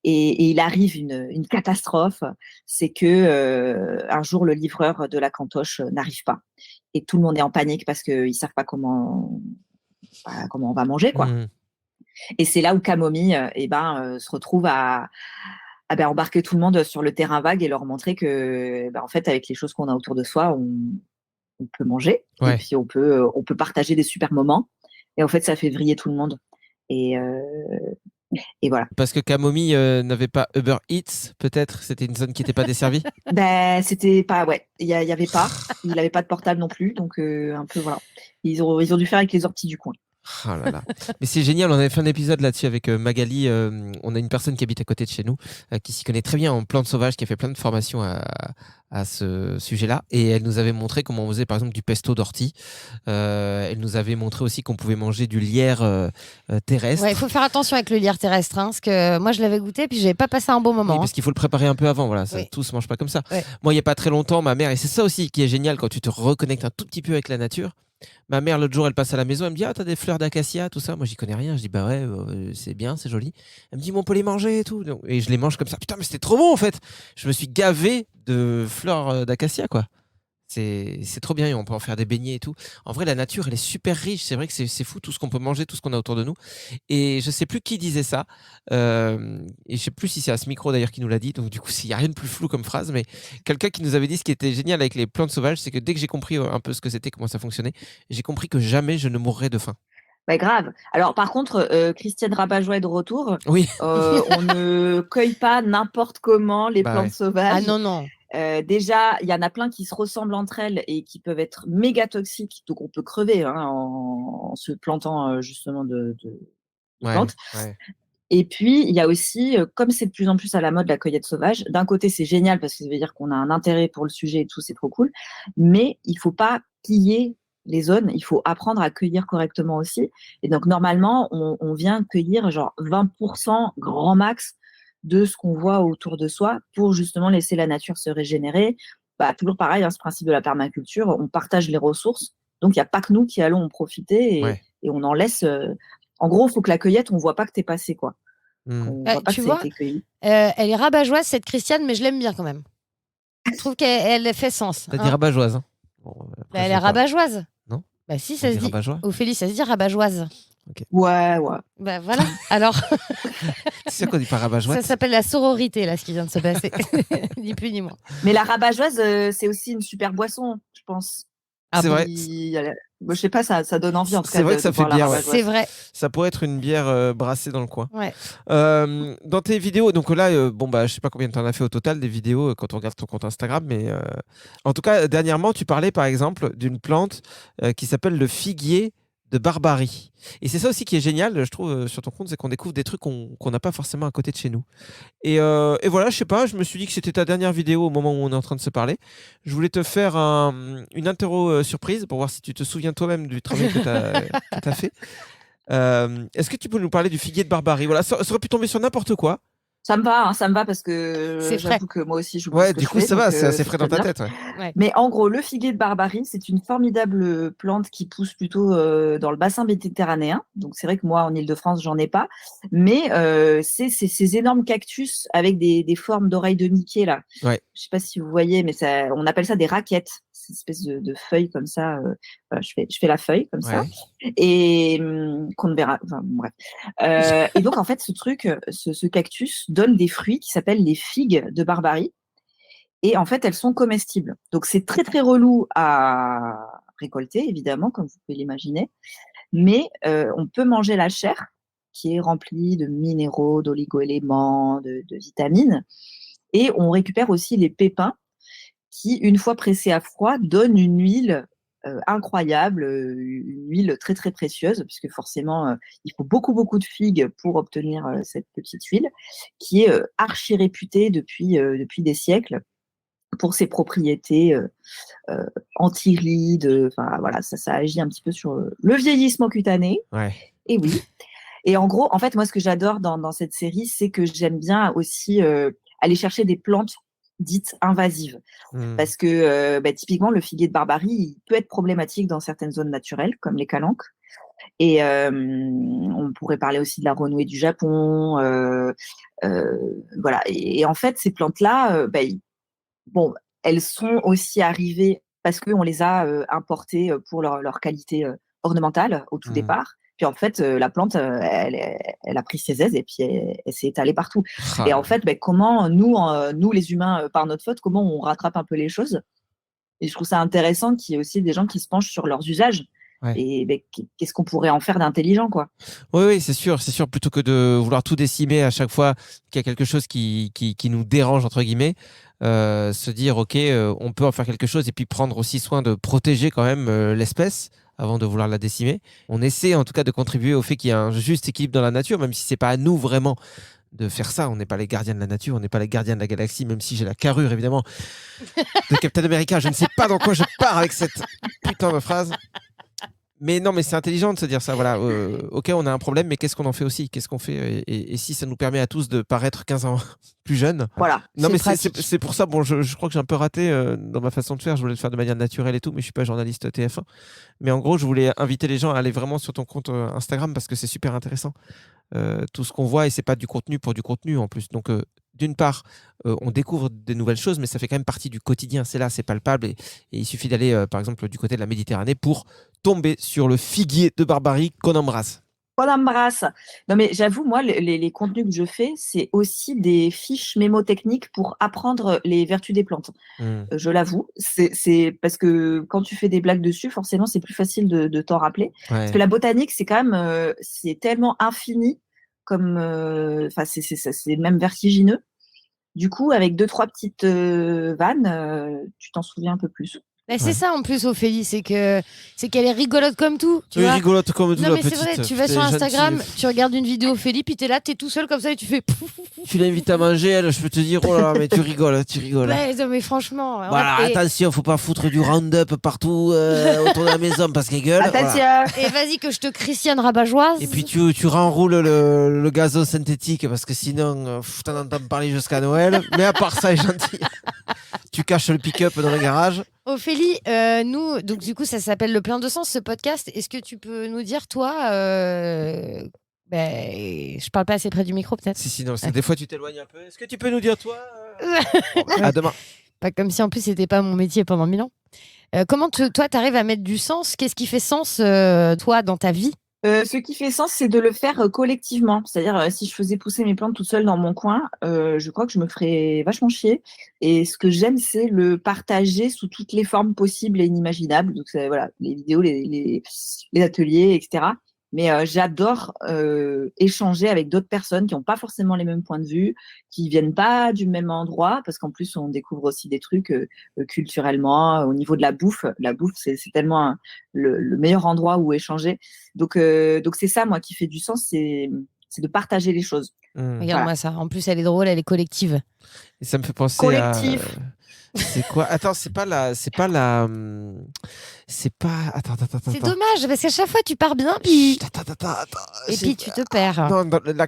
Et il arrive une catastrophe, c'est que un jour le livreur de la cantoche n'arrive pas et tout le monde est en panique parce qu'ils savent pas comment on va manger quoi. Mmh. Et c'est là où Camomille se retrouve à embarquer tout le monde sur le terrain vague et leur montrer que en fait avec les choses qu'on a autour de soi on peut manger et Ouais. puis on peut partager des super moments et en fait ça fait vriller tout le monde et voilà. Parce que Camomille n'avait pas Uber Eats, peut-être? C'était une zone qui n'était pas desservie? C'était pas, ouais, il y avait pas, il avait pas de portable non plus, donc un peu voilà. Ils ont dû faire avec les orties du coin. Oh là là. Mais c'est génial, on avait fait un épisode là-dessus avec Magali. On a une personne qui habite à côté de chez nous, qui s'y connaît très bien en plantes sauvages, qui a fait plein de formations à ce sujet-là. Et elle nous avait montré comment on faisait par exemple du pesto d'ortie. Elle nous avait montré aussi qu'on pouvait manger du lierre terrestre. Ouais, il faut faire attention avec le lierre terrestre, parce que moi je l'avais goûté puis j'avais pas passé un bon moment. Oui, parce qu'il faut le préparer un peu avant. Voilà, Oui. tout se mange pas comme ça. Ouais. Moi, il y a pas très longtemps, ma mère, et c'est ça aussi qui est génial quand tu te reconnectes un tout petit peu avec la nature. Ma mère, l'autre jour, elle passe à la maison, elle me dit: ah, t'as des fleurs d'acacia, tout ça. Moi, j'y connais rien. Je dis: bah ouais, c'est bien, c'est joli. Elle me dit: mais on peut les manger et tout. Et je les mange comme ça. Putain, mais c'était trop bon en fait. Je me suis gavé de fleurs d'acacia, quoi. C'est trop bien et on peut en faire des beignets et tout. En vrai, la nature, elle est super riche. C'est vrai que c'est fou tout ce qu'on peut manger, tout ce qu'on a autour de nous. Et je sais plus qui disait ça. Et je sais plus si c'est à ce micro d'ailleurs qui nous l'a dit. Donc du coup, il n'y a rien de plus flou comme phrase. Mais quelqu'un qui nous avait dit ce qui était génial avec les plantes sauvages, c'est que dès que j'ai compris un peu ce que c'était, comment ça fonctionnait, j'ai compris que jamais je ne mourrais de faim. Bah, grave. Alors par contre, Christiane Rabat-Joie est de retour. Oui, On ne cueille pas n'importe comment les bah plantes ouais. sauvages. Ah non, non. Déjà, il y en a plein qui se ressemblent entre elles et qui peuvent être méga toxiques, donc on peut crever en se plantant justement de Ouais, plantes. ouais. Et puis, il y a aussi, comme c'est de plus en plus à la mode la cueillette sauvage, d'un côté c'est génial parce que ça veut dire qu'on a un intérêt pour le sujet et tout, c'est trop cool, mais il faut pas piller les zones, il faut apprendre à cueillir correctement aussi. Et donc normalement, on vient cueillir genre 20% grand max de ce qu'on voit autour de soi pour justement laisser la nature se régénérer. Bah, toujours pareil, ce principe de la permaculture, on partage les ressources, donc il n'y a pas que nous qui allons en profiter Ouais. et on en laisse. En gros, il faut que la cueillette, on voit pas que t'es passé, quoi. Hmm. On voit pas Tu que ça a vois, été cueilli. elle est rabat-joie cette Christiane, mais je l'aime bien quand même. Je trouve qu'elle fait sens. T'as dit rabat-joise. Hein. Bon, Bah, après, elle je est sais pas. rabat-joise. Non. Bah si, On ça se dit dit. rabat-joie. Ophélie, ça se dit rabat-joise. Ouais, ouais. Bah voilà. Alors, C'est quoi, on dit pas ça rabat-joie? s'appelle la sororité, là, ce qui vient de se passer. Ni plus ni moins. Mais la rabat-joise, c'est aussi une super boisson, je pense. Ah C'est bon. vrai. Moi, je sais pas, ça donne envie en tout C'est cas vrai de que ça fait boire la bière, ouais. rabat-joise. C'est vrai. Ça pourrait être une bière brassée dans le coin. Ouais. Dans tes vidéos, donc là, bon bah, je sais pas combien tu en as fait au total des vidéos quand on regarde ton compte Instagram, mais en tout cas, dernièrement, tu parlais par exemple d'une plante qui s'appelle le figuier de Barbarie. Et c'est ça aussi qui est génial, je trouve, sur ton compte, c'est qu'on découvre des trucs qu'on n'a pas forcément à côté de chez nous. Et voilà, je sais pas, je me suis dit que c'était ta dernière vidéo au moment où on est en train de se parler. Je voulais te faire une interro surprise pour voir si tu te souviens toi-même du travail que tu as fait. Est-ce que tu peux nous parler du figuier de Barbarie? Voilà, ça aurait pu tomber sur n'importe quoi. Ça me va parce que C'est frais. j'avoue que moi aussi, j'oublie Ouais, ce que du je coup, fais, ça va, donc, c'est assez c'est frais dans très ta bien. tête. Ouais. Mais en gros, le figuier de Barbarie, c'est une formidable plante qui pousse plutôt dans le bassin méditerranéen. Donc c'est vrai que moi, en Île-de-France, j'en ai pas. Mais c'est ces énormes cactus avec des formes d'oreilles de Mickey, là. Ouais. Je sais pas si vous voyez, mais on appelle ça des raquettes. C'est une espèce de feuille comme ça. Voilà, je fais la feuille comme ça. Et qu'on ne verra. Enfin, bref. Et donc, en fait, ce cactus donne des fruits qui s'appellent les figues de Barbarie. Et en fait, elles sont comestibles. Donc, c'est très, très relou à récolter, évidemment, comme vous pouvez l'imaginer. Mais on peut manger la chair, qui est remplie de minéraux, d'oligo-éléments, de vitamines. Et on récupère aussi les pépins qui, une fois pressés à froid, donnent une huile incroyable, une huile très, très précieuse, puisque forcément, il faut beaucoup, beaucoup de figues pour obtenir cette petite huile, qui est archi réputée depuis des siècles pour ses propriétés anti-rides. Enfin, voilà, ça agit un petit peu sur le vieillissement cutané. Ouais. Et oui. Et en gros, en fait, moi, ce que j'adore dans cette série, c'est que j'aime bien aussi aller chercher des plantes dites invasives. Parce que typiquement, le figuier de Barbarie, il peut être problématique dans certaines zones naturelles, comme les calanques. Et on pourrait parler aussi de la renouée du Japon. Voilà. Et en fait, ces plantes-là, bon, elles sont aussi arrivées parce qu'on les a importées pour leur qualité ornementale au tout Mmh. départ. Puis en fait, la plante, elle a pris ses aises et puis elle s'est étalée partout. Ah Et là en là. fait, comment nous les humains, par notre faute, comment on rattrape un peu les choses. Et je trouve ça intéressant qu'il y ait aussi des gens qui se penchent sur leurs usages. Ouais. Et qu'est-ce qu'on pourrait en faire d'intelligent, quoi. Oui, oui, c'est sûr, c'est sûr. Plutôt que de vouloir tout décimer à chaque fois qu'il y a quelque chose qui nous dérange, entre guillemets, se dire, OK, on peut en faire quelque chose et puis prendre aussi soin de protéger quand même l'espèce avant de vouloir la décimer. On essaie en tout cas de contribuer au fait qu'il y ait un juste équilibre dans la nature, même si c'est pas à nous vraiment de faire ça. On n'est pas les gardiens de la nature, on n'est pas les gardiens de la galaxie, même si j'ai la carrure évidemment de Captain America. Je ne sais pas dans quoi je pars avec cette putain de phrase. Mais non, mais c'est intelligent de se dire ça. Voilà, ok, on a un problème, mais qu'est-ce qu'on en fait aussi? Qu'est-ce qu'on fait? Et si ça nous permet à tous de paraître 15 ans plus jeunes? Voilà. Non, C'est mais pratique. c'est pour ça. Bon, je crois que j'ai un peu raté dans ma façon de faire. Je voulais le faire de manière naturelle et tout, mais je suis pas journaliste TF1. Mais en gros, je voulais inviter les gens à aller vraiment sur ton compte Instagram parce que c'est super intéressant. Tout ce qu'on voit et c'est pas du contenu pour du contenu en plus. Donc, d'une part, on découvre des nouvelles choses, mais ça fait quand même partie du quotidien. C'est là, c'est palpable. Et il suffit d'aller, par exemple, du côté de la Méditerranée pour tomber sur le figuier de Barbarie qu'on embrasse. On embrasse. Non, mais j'avoue, moi, les contenus que je fais, c'est aussi des fiches mémotechniques pour apprendre les vertus des plantes. Mmh. Je l'avoue. C'est parce que quand tu fais des blagues dessus, forcément, c'est plus facile de t'en rappeler. Parce que Ouais. la botanique, c'est quand même, c'est tellement infini, comme, enfin, c'est même vertigineux. Du coup, avec deux, trois petites vannes, tu t'en souviens un peu plus. Bah, c'est Ouais. ça en plus, Ophélie, c'est qu'elle est rigolote comme tout. Tu Oui, vois. rigolote comme tout, Non, la mais c'est petite. vrai, tu vas Putain, sur les Instagram, gentils. tu regardes une vidéo Ophélie, puis t'es là, t'es tout seul comme ça et tu fais. Tu l'invites à manger, elle, je peux te dire, oh là là, mais tu rigoles, tu rigoles. Ouais, non, mais franchement. Voilà, et, attention, faut pas foutre du Roundup partout autour de la maison parce qu'elle gueule. Voilà. Attention. et vas-y que je te Christiane rabat-joie. Et puis tu renroules le gazon synthétique parce que sinon, t'en entends parler jusqu'à Noël. Mais à part ça, elle est gentille. Tu caches le pick-up dans le garage. Ophélie, nous, donc du coup, ça s'appelle Le Plein de Sens, ce podcast. Est-ce que tu peux nous dire, toi, je parle pas assez près du micro, peut-être. Si, non, des fois tu t'éloignes un peu. Est-ce que tu peux nous dire, toi Bon, à demain. Pas comme si en plus c'était pas mon métier pendant 1000 ans. Comment toi, t'arrives à mettre du sens? Qu'est-ce qui fait sens, toi, dans ta vie? Ce qui fait sens, c'est de le faire collectivement. C'est-à-dire, si je faisais pousser mes plantes toute seule dans mon coin, je crois que je me ferais vachement chier. Et ce que j'aime, c'est le partager sous toutes les formes possibles et inimaginables. Donc, voilà, les vidéos, les ateliers, etc. Mais j'adore échanger avec d'autres personnes qui n'ont pas forcément les mêmes points de vue, qui viennent pas du même endroit, parce qu'en plus, on découvre aussi des trucs culturellement, au niveau de la bouffe. La bouffe, c'est tellement le meilleur endroit où échanger. Donc c'est ça, moi, qui fait du sens, c'est de partager les choses. Regarde-moi ça. En plus, elle est drôle, elle est collective. Et ça me fait penser Collectif. à. C'est quoi? Attends, c'est pas la. C'est pas la. C'est pas. Attends. C'est dommage, parce qu'à chaque fois, tu pars bien, puis. Attends. Et puis, tu te perds. Non,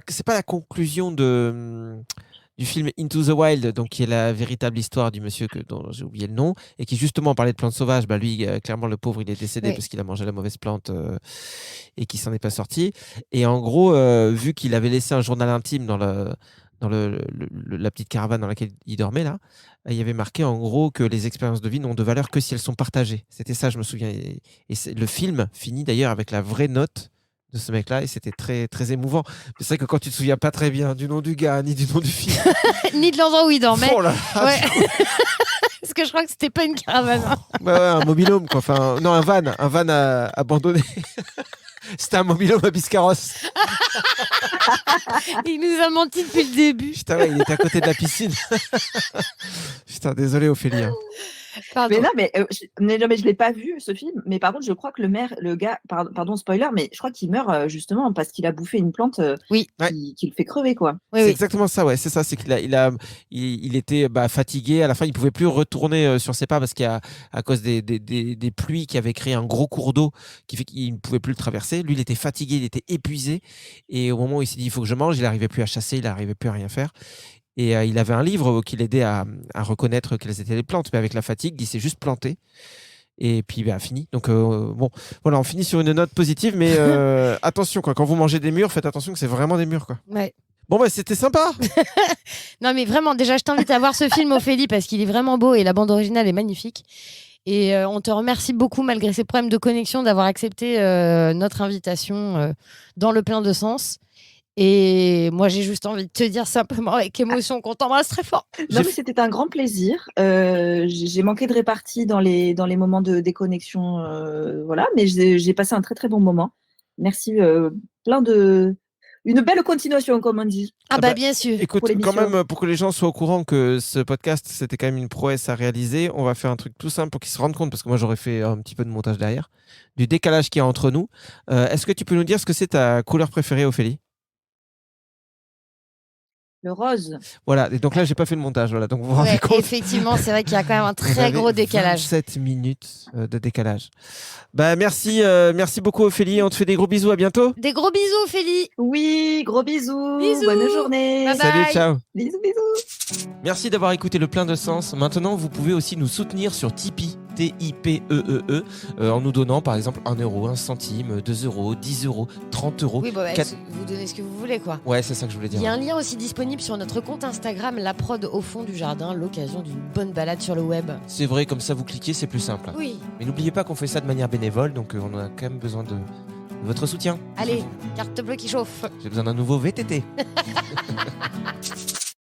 c'est pas la conclusion du film Into the Wild, donc qui est la véritable histoire du monsieur dont j'ai oublié le nom, et qui justement parlait de plantes sauvages. Bah, lui, clairement, le pauvre, il est décédé Oui. parce qu'il a mangé la mauvaise plante et qu'il s'en est pas sorti. Et en gros, vu qu'il avait laissé un journal intime dans la petite caravane dans laquelle il dormait, là, il y avait marqué en gros que les expériences de vie n'ont de valeur que si elles sont partagées. C'était ça, je me souviens. Et le film finit d'ailleurs avec la vraie note de ce mec-là et c'était très, très émouvant. Mais c'est vrai que quand tu te souviens pas très bien du nom du gars ni du nom du film. Ni de l'endroit où il dormait. Oh là là, Ouais. Parce que je crois que c'était pas une caravane. hein. ouais, un mobilhome, quoi. Enfin, non, un van abandonné. C'était un mobilhome à Biscarros. Il nous a menti depuis le début. Putain, ouais, il était à côté de la piscine. Putain, désolé Ophélie. hein. Pardon. Mais non, mais je l'ai pas vu ce film. Mais par contre, je crois que le gars, pardon, spoiler, mais je crois qu'il meurt justement parce qu'il a bouffé une plante Oui. qui le fait crever, quoi. Oui, C'est oui. exactement ça, ouais. C'est ça, c'est qu'il était fatigué. À la fin, il pouvait plus retourner sur ses pas parce qu'à cause des pluies qui avaient créé un gros cours d'eau qui fait qu'il ne pouvait plus le traverser. Lui, il était fatigué, il était épuisé. Et au moment où il s'est dit, il faut que je mange, il n'arrivait plus à chasser, il n'arrivait plus à rien faire. Et il avait un livre qui l'aidait à reconnaître quelles étaient les plantes. Mais avec la fatigue, il s'est juste planté. Et puis fini. Donc bon, voilà, on finit sur une note positive, mais attention quoi, quand vous mangez des mûres, faites attention que c'est vraiment des mûres quoi. Ouais. Bon c'était sympa. Non mais vraiment, déjà je t'invite à voir ce film Ophélie parce qu'il est vraiment beau et la bande originale est magnifique. Et on te remercie beaucoup malgré ces problèmes de connexion d'avoir accepté notre invitation dans le plein de sens. Et moi j'ai juste envie de te dire simplement avec émotion qu'on t'embrasse très fort. Non, mais c'était un grand plaisir. J'ai manqué de répartie dans les moments de déconnexion, voilà, mais j'ai passé un très très bon moment. Merci, une belle continuation, comme on dit. Ah bah bien sûr. Écoute, Pour l'émission. quand même, pour que les gens soient au courant que ce podcast, c'était quand même une prouesse à réaliser, on va faire un truc tout simple pour qu'ils se rendent compte, parce que moi j'aurais fait un petit peu de montage derrière, du décalage qu'il y a entre nous. Est-ce que tu peux nous dire ce que c'est ta couleur préférée, Ophélie ? Le rose. Voilà, et donc là, j'ai pas fait le montage, voilà, donc vous vous rendez Ouais, compte. effectivement, c'est vrai qu'il y a quand même un On très avait gros décalage. 27 minutes de décalage. Bah merci beaucoup Ophélie, on te fait des gros bisous, à bientôt. Des gros bisous, Ophélie. Oui, gros bisous. Bisous. Bonne journée. Bye bye. Salut, ciao. Bisous, bisous. Merci d'avoir écouté Le Plein de Sens. Maintenant, vous pouvez aussi nous soutenir sur Tipeee, T-I-P-E-E-E, en nous donnant par exemple 1 euro, 1 centime, 2 euros, 10 euros, 30 euros. Oui, bah, 4... vous donnez ce que vous voulez, quoi. Ouais, c'est ça que je voulais dire. Il y a un lien aussi disponible sur notre compte Instagram, La Prod au fond du jardin, l'occasion d'une bonne balade sur le web. C'est vrai, comme ça vous cliquez, c'est plus simple. Oui. Mais n'oubliez pas qu'on fait ça de manière bénévole, donc on a quand même besoin de votre soutien. Allez, carte bleue qui chauffe. J'ai besoin d'un nouveau VTT.